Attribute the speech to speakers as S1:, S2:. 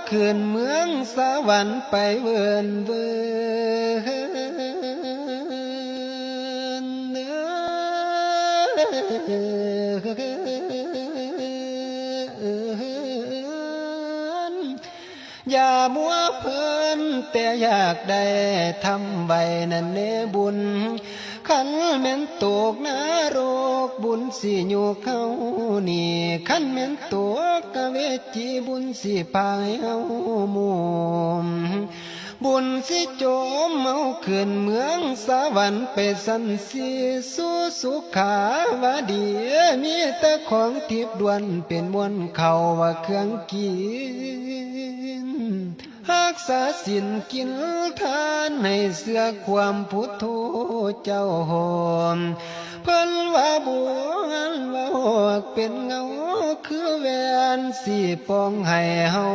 S1: ขึ้นเมืองสวรรค์ไปเวินเวินอย่ามัวเพลินแต่อยากได้ทำใบนั่นเนบุญขันแม่นตกนรกบุญสิอยู่เขานี่ขันแม่นตกกะเวจีบุญสิพายเฮามุมบุญสิโจมเมาขึ้นเมืองสวรรค์ไปสันสีสู่สุขาวดีมีแต่ของทิพย์ดวนเป็นมวลเขาว่าเครื่องกินรักษาศีลกินทานให้เสื้อความพุทโธเจ้าหอมเพิ่นว่าบัวว่าเป็นเงาคือแวนสีปองให้เฮา